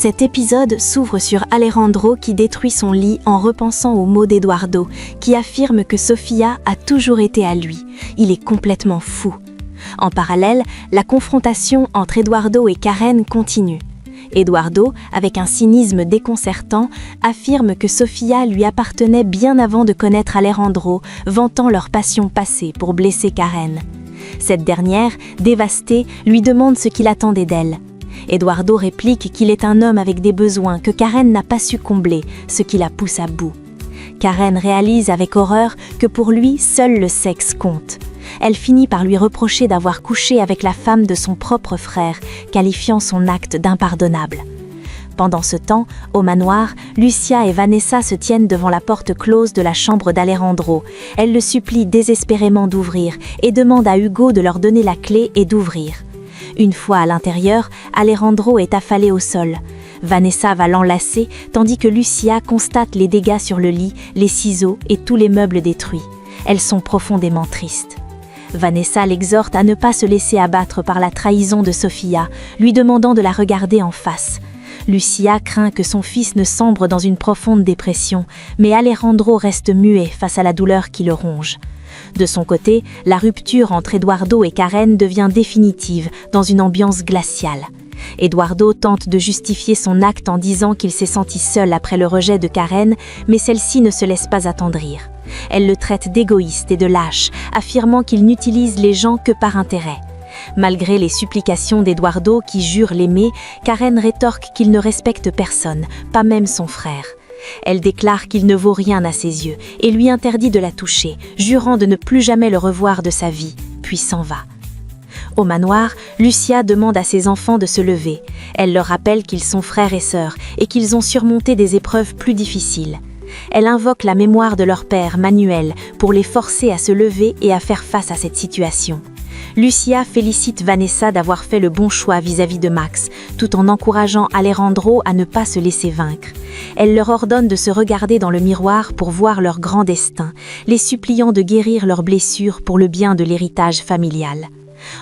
Cet épisode s'ouvre sur Alejandro qui détruit son lit en repensant aux mots d'Eduardo, qui affirme que Sofia a toujours été à lui. Il est complètement fou. En parallèle, la confrontation entre Eduardo et Karen continue. Eduardo, avec un cynisme déconcertant, affirme que Sofia lui appartenait bien avant de connaître Alejandro, vantant leur passion passée pour blesser Karen. Cette dernière, dévastée, lui demande ce qu'il attendait d'elle. Eduardo réplique qu'il est un homme avec des besoins que Karen n'a pas su combler, ce qui la pousse à bout. Karen réalise avec horreur que pour lui, seul le sexe compte. Elle finit par lui reprocher d'avoir couché avec la femme de son propre frère, qualifiant son acte d'impardonnable. Pendant ce temps, au manoir, Lucia et Vanessa se tiennent devant la porte close de la chambre d'Alejandro. Elle le supplie désespérément d'ouvrir et demande à Hugo de leur donner la clé et d'ouvrir. Une fois à l'intérieur, Alejandro est affalé au sol. Vanessa va l'enlacer, tandis que Lucia constate les dégâts sur le lit, les ciseaux et tous les meubles détruits. Elles sont profondément tristes. Vanessa l'exhorte à ne pas se laisser abattre par la trahison de Sofia, lui demandant de la regarder en face. Lucia craint que son fils ne sombre dans une profonde dépression, mais Alejandro reste muet face à la douleur qui le ronge. De son côté, la rupture entre Eduardo et Karen devient définitive dans une ambiance glaciale. Eduardo tente de justifier son acte en disant qu'il s'est senti seul après le rejet de Karen, mais celle-ci ne se laisse pas attendrir. Elle le traite d'égoïste et de lâche, affirmant qu'il n'utilise les gens que par intérêt. Malgré les supplications d'Eduardo qui jure l'aimer, Karen rétorque qu'il ne respecte personne, pas même son frère. Elle déclare qu'il ne vaut rien à ses yeux et lui interdit de la toucher, jurant de ne plus jamais le revoir de sa vie, puis s'en va. Au manoir, Lucia demande à ses enfants de se lever. Elle leur rappelle qu'ils sont frères et sœurs et qu'ils ont surmonté des épreuves plus difficiles. Elle invoque la mémoire de leur père, Manuel, pour les forcer à se lever et à faire face à cette situation. Lucia félicite Vanessa d'avoir fait le bon choix vis-à-vis de Max, tout en encourageant Alejandro à ne pas se laisser vaincre. Elle leur ordonne de se regarder dans le miroir pour voir leur grand destin, les suppliant de guérir leurs blessures pour le bien de l'héritage familial.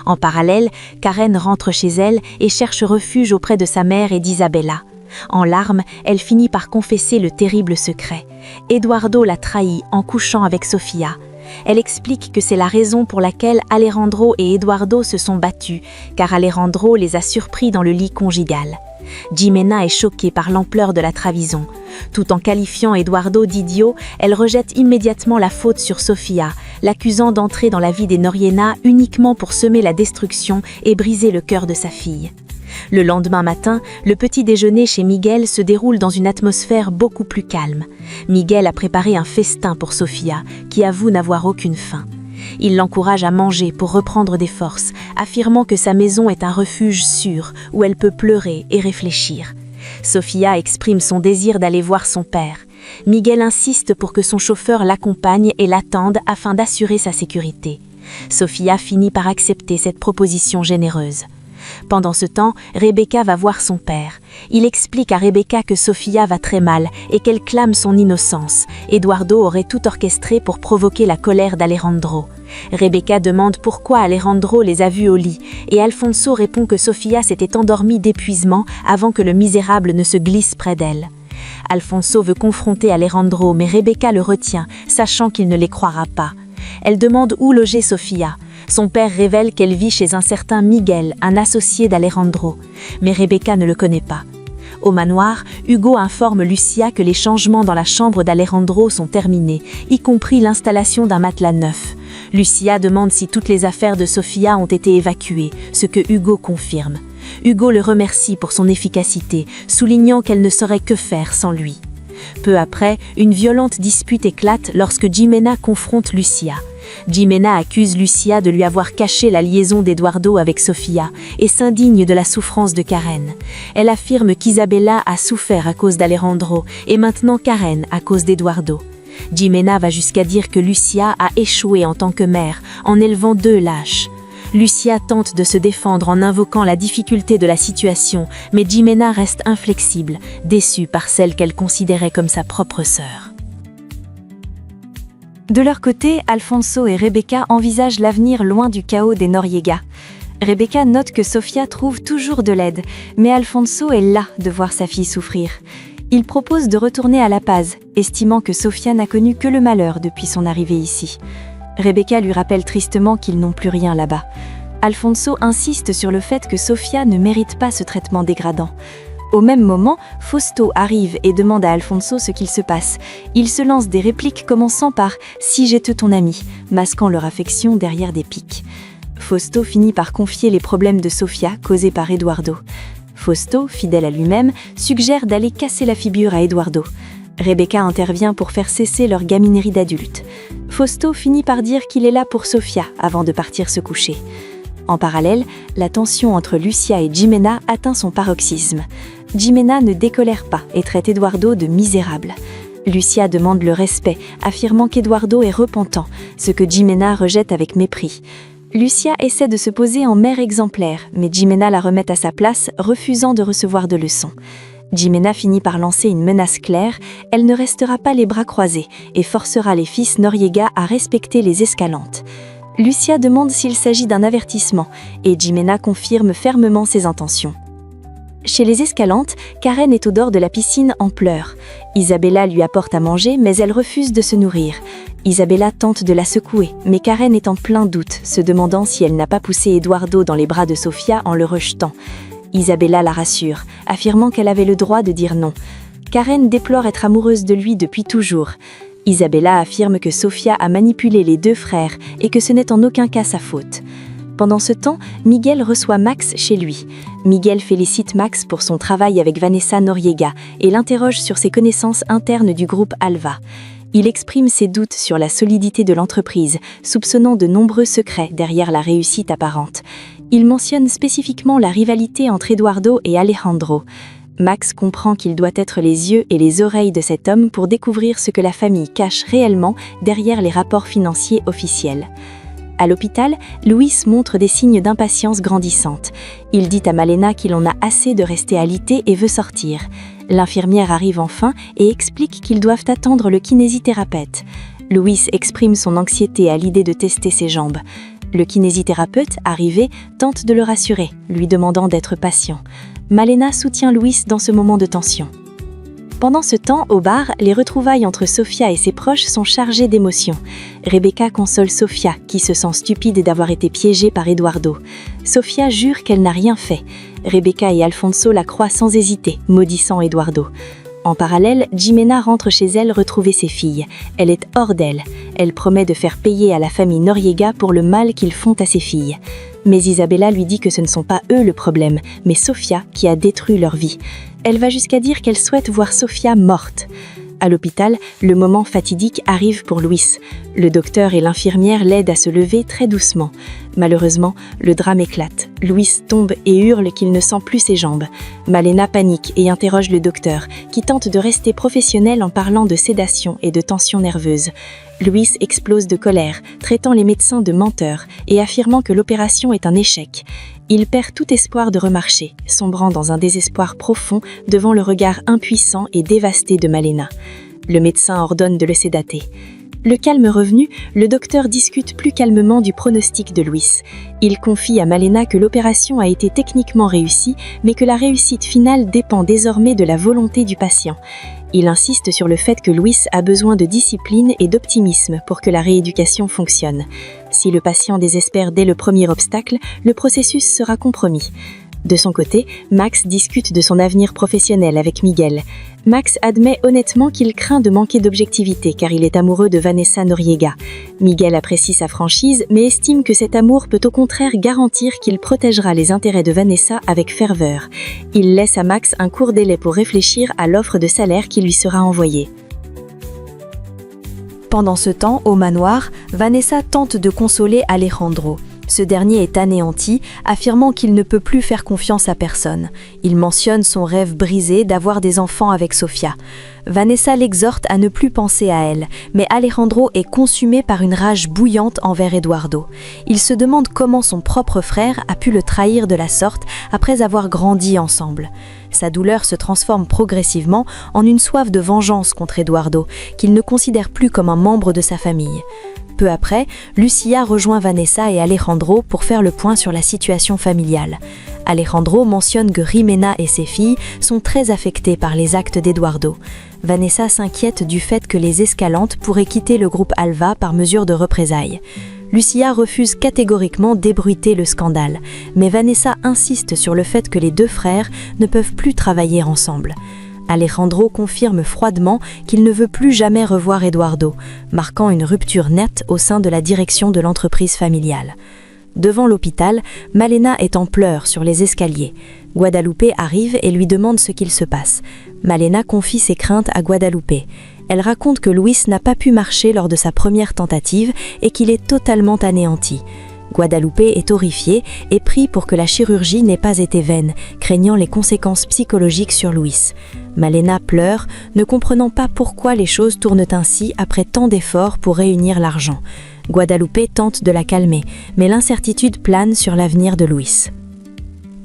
En parallèle, Karen rentre chez elle et cherche refuge auprès de sa mère et d'Isabella. En larmes, elle finit par confesser le terrible secret. Eduardo l'a trahi en couchant avec Sofia. Elle explique que c'est la raison pour laquelle Alejandro et Eduardo se sont battus, car Alejandro les a surpris dans le lit conjugal. Jimena est choquée par l'ampleur de la trahison. Tout en qualifiant Eduardo d'idiot, elle rejette immédiatement la faute sur Sofia, l'accusant d'entrer dans la vie des Noriena uniquement pour semer la destruction et briser le cœur de sa fille. Le lendemain matin, le petit déjeuner chez Miguel se déroule dans une atmosphère beaucoup plus calme. Miguel a préparé un festin pour Sofia, qui avoue n'avoir aucune faim. Il l'encourage à manger pour reprendre des forces, affirmant que sa maison est un refuge sûr où elle peut pleurer et réfléchir. Sofia exprime son désir d'aller voir son père. Miguel insiste pour que son chauffeur l'accompagne et l'attende afin d'assurer sa sécurité. Sofia finit par accepter cette proposition généreuse. Pendant ce temps, Rebecca va voir son père. Il explique à Rebecca que Sofia va très mal et qu'elle clame son innocence. Eduardo aurait tout orchestré pour provoquer la colère d'Alejandro. Rebecca demande pourquoi Alejandro les a vus au lit et Alfonso répond que Sofia s'était endormie d'épuisement avant que le misérable ne se glisse près d'elle. Alfonso veut confronter Alejandro, mais Rebecca le retient, sachant qu'il ne les croira pas. Elle demande où loger Sofia. Son père révèle qu'elle vit chez un certain Miguel, un associé d'Alejandro, mais Rebecca ne le connaît pas. Au manoir, Hugo informe Lucia que les changements dans la chambre d'Alejandro sont terminés, y compris l'installation d'un matelas neuf. Lucia demande si toutes les affaires de Sofia ont été évacuées, ce que Hugo confirme. Hugo le remercie pour son efficacité, soulignant qu'elle ne saurait que faire sans lui. Peu après, une violente dispute éclate lorsque Jimena confronte Lucia. Jimena accuse Lucia de lui avoir caché la liaison d'Eduardo avec Sofia et s'indigne de la souffrance de Karen. Elle affirme qu'Isabella a souffert à cause d'Alejandro et maintenant Karen à cause d'Eduardo. Jimena va jusqu'à dire que Lucia a échoué en tant que mère en élevant deux lâches. Lucia tente de se défendre en invoquant la difficulté de la situation, mais Jimena reste inflexible, déçue par celle qu'elle considérait comme sa propre sœur. De leur côté, Alfonso et Rebecca envisagent l'avenir loin du chaos des Noriega. Rebecca note que Sofia trouve toujours de l'aide, mais Alfonso est las de voir sa fille souffrir. Il propose de retourner à La Paz, estimant que Sofia n'a connu que le malheur depuis son arrivée ici. Rebecca lui rappelle tristement qu'ils n'ont plus rien là-bas. Alfonso insiste sur le fait que Sofia ne mérite pas ce traitement dégradant. Au même moment, Fausto arrive et demande à Alfonso ce qu'il se passe. Il se lance des répliques commençant par « Si j'étais ton ami », masquant leur affection derrière des piques. Fausto finit par confier les problèmes de Sofia causés par Eduardo. Fausto, fidèle à lui-même, suggère d'aller casser la figure à Eduardo. Rebecca intervient pour faire cesser leur gaminerie d'adultes. Fausto finit par dire qu'il est là pour Sofia avant de partir se coucher. En parallèle, la tension entre Lucia et Jimena atteint son paroxysme. Jimena ne décolère pas et traite Eduardo de misérable. Lucia demande le respect, affirmant qu'Eduardo est repentant, ce que Jimena rejette avec mépris. Lucia essaie de se poser en mère exemplaire, mais Jimena la remet à sa place, refusant de recevoir de leçons. Jimena finit par lancer une menace claire, elle ne restera pas les bras croisés et forcera les fils Noriega à respecter les Escalantes. Lucia demande s'il s'agit d'un avertissement et Jimena confirme fermement ses intentions. Chez les Escalantes, Karen est au dehors de la piscine en pleurs. Isabella lui apporte à manger, mais elle refuse de se nourrir. Isabella tente de la secouer, mais Karen est en plein doute, se demandant si elle n'a pas poussé Eduardo dans les bras de Sofia en le rejetant. Isabella la rassure, affirmant qu'elle avait le droit de dire non. Karen déplore être amoureuse de lui depuis toujours. Isabella affirme que Sofia a manipulé les deux frères et que ce n'est en aucun cas sa faute. Pendant ce temps, Miguel reçoit Max chez lui. Miguel félicite Max pour son travail avec Vanessa Noriega et l'interroge sur ses connaissances internes du groupe Alva. Il exprime ses doutes sur la solidité de l'entreprise, soupçonnant de nombreux secrets derrière la réussite apparente. Il mentionne spécifiquement la rivalité entre Eduardo et Alejandro. Max comprend qu'il doit être les yeux et les oreilles de cet homme pour découvrir ce que la famille cache réellement derrière les rapports financiers officiels. À l'hôpital, Luis montre des signes d'impatience grandissante. Il dit à Malena qu'il en a assez de rester alité et veut sortir. L'infirmière arrive enfin et explique qu'ils doivent attendre le kinésithérapeute. Luis exprime son anxiété à l'idée de tester ses jambes. Le kinésithérapeute, arrivé, tente de le rassurer, lui demandant d'être patient. Malena soutient Luis dans ce moment de tension. Pendant ce temps, au bar, les retrouvailles entre Sofia et ses proches sont chargées d'émotions. Rebecca console Sofia, qui se sent stupide d'avoir été piégée par Eduardo. Sofia jure qu'elle n'a rien fait. Rebecca et Alfonso la croient sans hésiter, maudissant Eduardo. En parallèle, Jimena rentre chez elle retrouver ses filles. Elle est hors d'elle. Elle promet de faire payer à la famille Noriega pour le mal qu'ils font à ses filles. Mais Isabella lui dit que ce ne sont pas eux le problème, mais Sofia qui a détruit leur vie. Elle va jusqu'à dire qu'elle souhaite voir Sofia morte. À l'hôpital, le moment fatidique arrive pour Luis. Le docteur et l'infirmière l'aident à se lever très doucement. Malheureusement, le drame éclate. Luis tombe et hurle qu'il ne sent plus ses jambes. Malena panique et interroge le docteur, qui tente de rester professionnel en parlant de sédation et de tension nerveuse. Luis explose de colère, traitant les médecins de menteurs et affirmant que l'opération est un échec. Il perd tout espoir de remarcher, sombrant dans un désespoir profond devant le regard impuissant et dévasté de Malena. Le médecin ordonne de le sédater. Le calme revenu, le docteur discute plus calmement du pronostic de Luis. Il confie à Malena que l'opération a été techniquement réussie, mais que la réussite finale dépend désormais de la volonté du patient. Il insiste sur le fait que Luis a besoin de discipline et d'optimisme pour que la rééducation fonctionne. Si le patient désespère dès le premier obstacle, le processus sera compromis. De son côté, Max discute de son avenir professionnel avec Miguel. Max admet honnêtement qu'il craint de manquer d'objectivité car il est amoureux de Vanessa Noriega. Miguel apprécie sa franchise mais estime que cet amour peut au contraire garantir qu'il protégera les intérêts de Vanessa avec ferveur. Il laisse à Max un court délai pour réfléchir à l'offre de salaire qui lui sera envoyée. Pendant ce temps, au manoir, Vanessa tente de consoler Alejandro. Ce dernier est anéanti, affirmant qu'il ne peut plus faire confiance à personne. Il mentionne son rêve brisé d'avoir des enfants avec Sofia. Vanessa l'exhorte à ne plus penser à elle, mais Alejandro est consumé par une rage bouillante envers Eduardo. Il se demande comment son propre frère a pu le trahir de la sorte après avoir grandi ensemble. Sa douleur se transforme progressivement en une soif de vengeance contre Eduardo, qu'il ne considère plus comme un membre de sa famille. Peu après, Lucia rejoint Vanessa et Alejandro pour faire le point sur la situation familiale. Alejandro mentionne que Jimena et ses filles sont très affectées par les actes d'Eduardo. Vanessa s'inquiète du fait que les Escalantes pourraient quitter le groupe Alva par mesure de représailles. Lucia refuse catégoriquement d'ébruiter le scandale, mais Vanessa insiste sur le fait que les deux frères ne peuvent plus travailler ensemble. Alejandro confirme froidement qu'il ne veut plus jamais revoir Eduardo, marquant une rupture nette au sein de la direction de l'entreprise familiale. Devant l'hôpital, Malena est en pleurs sur les escaliers. Guadalupe arrive et lui demande ce qu'il se passe. Malena confie ses craintes à Guadalupe. Elle raconte que Luis n'a pas pu marcher lors de sa première tentative et qu'il est totalement anéanti. Guadalupe est horrifiée et prie pour que la chirurgie n'ait pas été vaine, craignant les conséquences psychologiques sur Luis. Malena pleure, ne comprenant pas pourquoi les choses tournent ainsi après tant d'efforts pour réunir l'argent. Guadalupe tente de la calmer, mais l'incertitude plane sur l'avenir de Luis.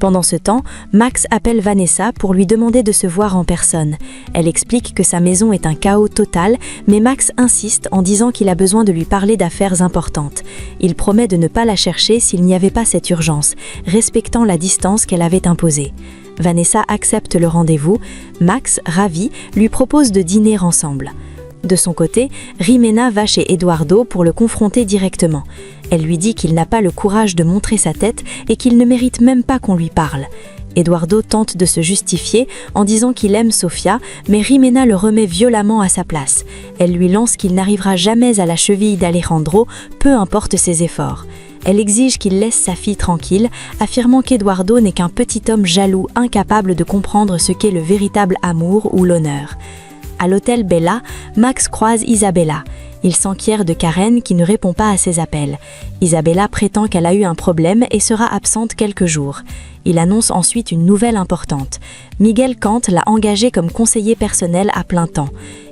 Pendant ce temps, Max appelle Vanessa pour lui demander de se voir en personne. Elle explique que sa maison est un chaos total, mais Max insiste en disant qu'il a besoin de lui parler d'affaires importantes. Il promet de ne pas la chercher s'il n'y avait pas cette urgence, respectant la distance qu'elle avait imposée. Vanessa accepte le rendez-vous. Max, ravi, lui propose de dîner ensemble. De son côté, Jimena va chez Eduardo pour le confronter directement. Elle lui dit qu'il n'a pas le courage de montrer sa tête et qu'il ne mérite même pas qu'on lui parle. Eduardo tente de se justifier en disant qu'il aime Sofia, mais Jimena le remet violemment à sa place. Elle lui lance qu'il n'arrivera jamais à la cheville d'Alejandro, peu importe ses efforts. Elle exige qu'il laisse sa fille tranquille, affirmant qu'Eduardo n'est qu'un petit homme jaloux, incapable de comprendre ce qu'est le véritable amour ou l'honneur. À l'hôtel Bella, Max croise Isabella. Il s'enquiert de Karen qui ne répond pas à ses appels. Isabella prétend qu'elle a eu un problème et sera absente quelques jours. Il annonce ensuite une nouvelle importante. Miguel Kant l'a engagé comme conseiller personnel à plein temps.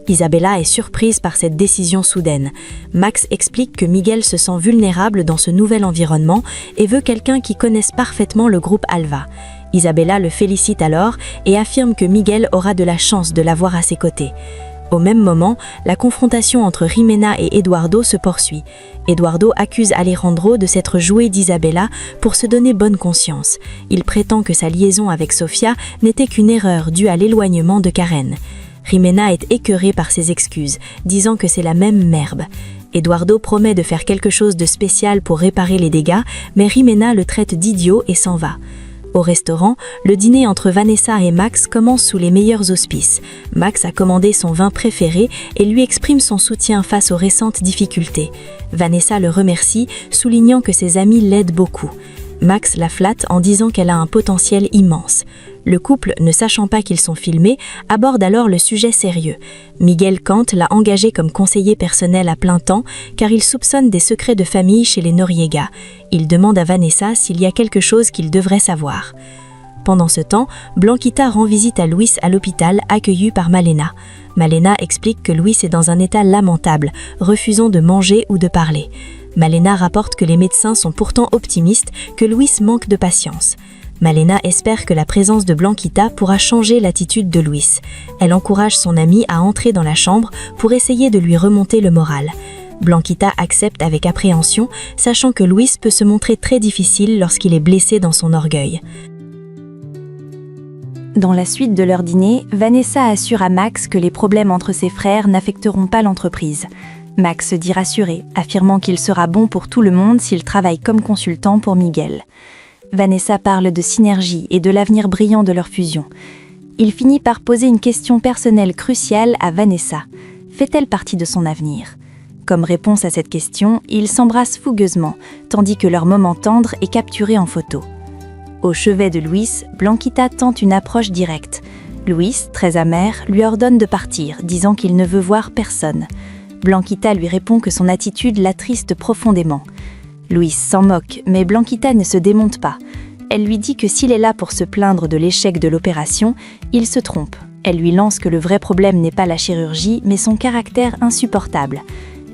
Isabella est surprise par cette décision soudaine. Max explique que Miguel se sent vulnérable dans ce nouvel environnement et veut quelqu'un qui connaisse parfaitement le groupe Alva. Isabella le félicite alors et affirme que Miguel aura de la chance de l'avoir à ses côtés. Au même moment, la confrontation entre Jimena et Eduardo se poursuit. Eduardo accuse Alejandro de s'être joué d'Isabella pour se donner bonne conscience. Il prétend que sa liaison avec Sofia n'était qu'une erreur due à l'éloignement de Karen. Jimena est écœurée par ses excuses, disant que c'est la même merde. Eduardo promet de faire quelque chose de spécial pour réparer les dégâts, mais Jimena le traite d'idiot et s'en va. Au restaurant, le dîner entre Vanessa et Max commence sous les meilleurs auspices. Max a commandé son vin préféré et lui exprime son soutien face aux récentes difficultés. Vanessa le remercie, soulignant que ses amis l'aident beaucoup. Max la flatte en disant qu'elle a un potentiel immense. Le couple, ne sachant pas qu'ils sont filmés, aborde alors le sujet sérieux. Miguel Kant l'a engagé comme conseiller personnel à plein temps car il soupçonne des secrets de famille chez les Noriega. Il demande à Vanessa s'il y a quelque chose qu'il devrait savoir. Pendant ce temps, Blanquita rend visite à Luis à l'hôpital, accueillu par Malena. Malena explique que Luis est dans un état lamentable, refusant de manger ou de parler. Malena rapporte que les médecins sont pourtant optimistes, que Luis manque de patience. Malena espère que la présence de Blanquita pourra changer l'attitude de Luis. Elle encourage son amie à entrer dans la chambre pour essayer de lui remonter le moral. Blanquita accepte avec appréhension, sachant que Luis peut se montrer très difficile lorsqu'il est blessé dans son orgueil. Dans la suite de leur dîner, Vanessa assure à Max que les problèmes entre ses frères n'affecteront pas l'entreprise. Max se dit rassuré, affirmant qu'il sera bon pour tout le monde s'il travaille comme consultant pour Miguel. Vanessa parle de synergie et de l'avenir brillant de leur fusion. Il finit par poser une question personnelle cruciale à Vanessa. Fait-elle partie de son avenir ? Comme réponse à cette question, ils s'embrassent fougueusement, tandis que leur moment tendre est capturé en photo. Au chevet de Luis, Blanquita tente une approche directe. Luis, très amer, lui ordonne de partir, disant qu'il ne veut voir personne. Blanquita lui répond que son attitude l'attriste profondément. Luis s'en moque, mais Blanquita ne se démonte pas. Elle lui dit que s'il est là pour se plaindre de l'échec de l'opération, il se trompe. Elle lui lance que le vrai problème n'est pas la chirurgie, mais son caractère insupportable.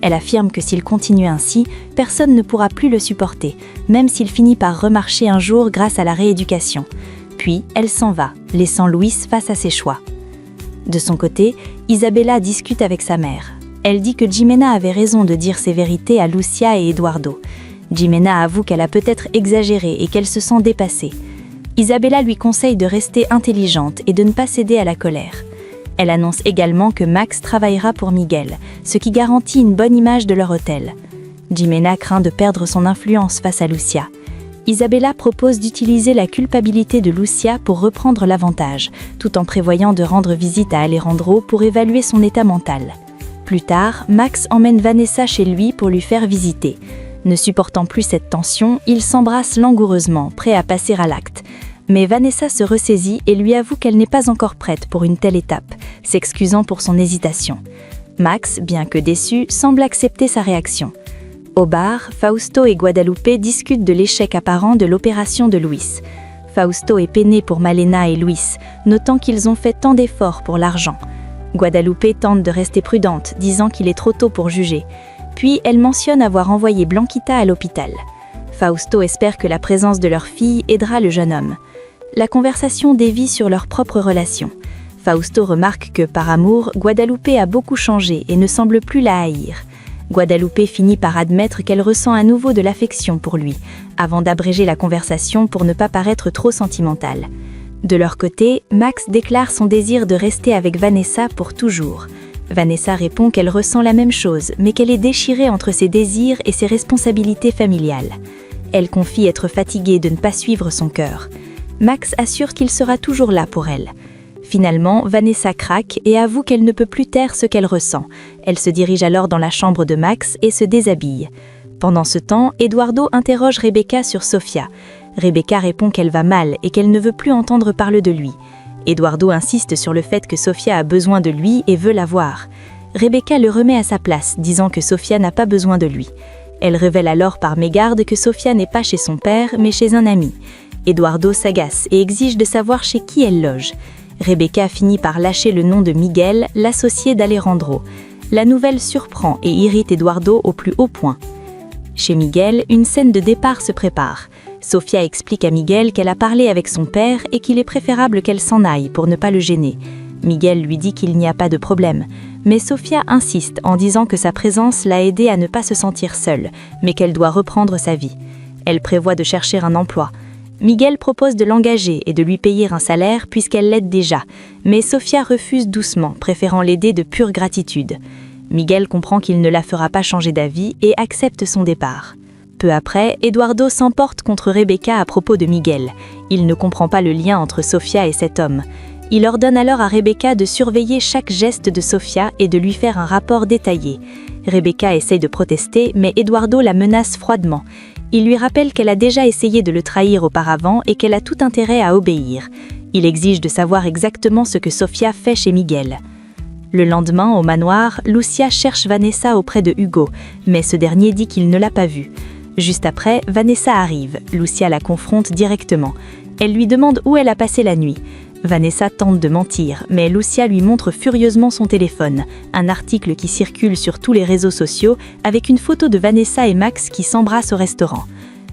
Elle affirme que s'il continue ainsi, personne ne pourra plus le supporter, même s'il finit par remarcher un jour grâce à la rééducation. Puis, elle s'en va, laissant Luis face à ses choix. De son côté, Isabella discute avec sa mère. Elle dit que Jimena avait raison de dire ses vérités à Lucia et Eduardo. Jimena avoue qu'elle a peut-être exagéré et qu'elle se sent dépassée. Isabella lui conseille de rester intelligente et de ne pas céder à la colère. Elle annonce également que Max travaillera pour Miguel, ce qui garantit une bonne image de leur hôtel. Jimena craint de perdre son influence face à Lucia. Isabella propose d'utiliser la culpabilité de Lucia pour reprendre l'avantage, tout en prévoyant de rendre visite à Alejandro pour évaluer son état mental. Plus tard, Max emmène Vanessa chez lui pour lui faire visiter. Ne supportant plus cette tension, ils s'embrassent langoureusement, prêts à passer à l'acte. Mais Vanessa se ressaisit et lui avoue qu'elle n'est pas encore prête pour une telle étape, s'excusant pour son hésitation. Max, bien que déçu, semble accepter sa réaction. Au bar, Fausto et Guadalupe discutent de l'échec apparent de l'opération de Luis. Fausto est peiné pour Malena et Luis, notant qu'ils ont fait tant d'efforts pour l'argent. Guadalupe tente de rester prudente, disant qu'il est trop tôt pour juger. Puis elle mentionne avoir envoyé Blanquita à l'hôpital. Fausto espère que la présence de leur fille aidera le jeune homme. La conversation dévie sur leur propre relation. Fausto remarque que, par amour, Guadalupe a beaucoup changé et ne semble plus la haïr. Guadalupe finit par admettre qu'elle ressent à nouveau de l'affection pour lui, avant d'abréger la conversation pour ne pas paraître trop sentimentale. De leur côté, Max déclare son désir de rester avec Vanessa pour toujours. Vanessa répond qu'elle ressent la même chose, mais qu'elle est déchirée entre ses désirs et ses responsabilités familiales. Elle confie être fatiguée de ne pas suivre son cœur. Max assure qu'il sera toujours là pour elle. Finalement, Vanessa craque et avoue qu'elle ne peut plus taire ce qu'elle ressent. Elle se dirige alors dans la chambre de Max et se déshabille. Pendant ce temps, Eduardo interroge Rebecca sur Sofia. Rebecca répond qu'elle va mal et qu'elle ne veut plus entendre parler de lui. Eduardo insiste sur le fait que Sofia a besoin de lui et veut la voir. Rebecca le remet à sa place, disant que Sofia n'a pas besoin de lui. Elle révèle alors par mégarde que Sofia n'est pas chez son père, mais chez un ami. Eduardo s'agace et exige de savoir chez qui elle loge. Rebecca finit par lâcher le nom de Miguel, l'associé d'Alejandro. La nouvelle surprend et irrite Eduardo au plus haut point. Chez Miguel, une scène de départ se prépare. Sofia explique à Miguel qu'elle a parlé avec son père et qu'il est préférable qu'elle s'en aille pour ne pas le gêner. Miguel lui dit qu'il n'y a pas de problème, mais Sofia insiste en disant que sa présence l'a aidée à ne pas se sentir seule, mais qu'elle doit reprendre sa vie. Elle prévoit de chercher un emploi. Miguel propose de l'engager et de lui payer un salaire puisqu'elle l'aide déjà, mais Sofia refuse doucement, préférant l'aider de pure gratitude. Miguel comprend qu'il ne la fera pas changer d'avis et accepte son départ. Peu après, Eduardo s'emporte contre Rebecca à propos de Miguel. Il ne comprend pas le lien entre Sofia et cet homme. Il ordonne alors à Rebecca de surveiller chaque geste de Sofia et de lui faire un rapport détaillé. Rebecca essaye de protester, mais Eduardo la menace froidement. Il lui rappelle qu'elle a déjà essayé de le trahir auparavant et qu'elle a tout intérêt à obéir. Il exige de savoir exactement ce que Sofia fait chez Miguel. Le lendemain, au manoir, Lucia cherche Vanessa auprès de Hugo, mais ce dernier dit qu'il ne l'a pas vue. Juste après, Vanessa arrive. Lucia la confronte directement. Elle lui demande où elle a passé la nuit. Vanessa tente de mentir, mais Lucia lui montre furieusement son téléphone, un article qui circule sur tous les réseaux sociaux avec une photo de Vanessa et Max qui s'embrassent au restaurant.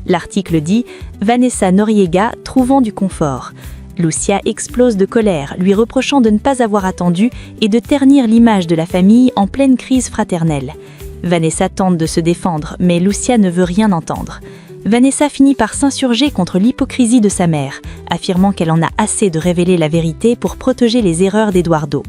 L'article dit « Vanessa Noriega trouvant du confort ». Lucia explose de colère, lui reprochant de ne pas avoir attendu et de ternir l'image de la famille en pleine crise fraternelle. Vanessa tente de se défendre, mais Lucia ne veut rien entendre. Vanessa finit par s'insurger contre l'hypocrisie de sa mère, affirmant qu'elle en a assez de révéler la vérité pour protéger les erreurs d'Eduardo.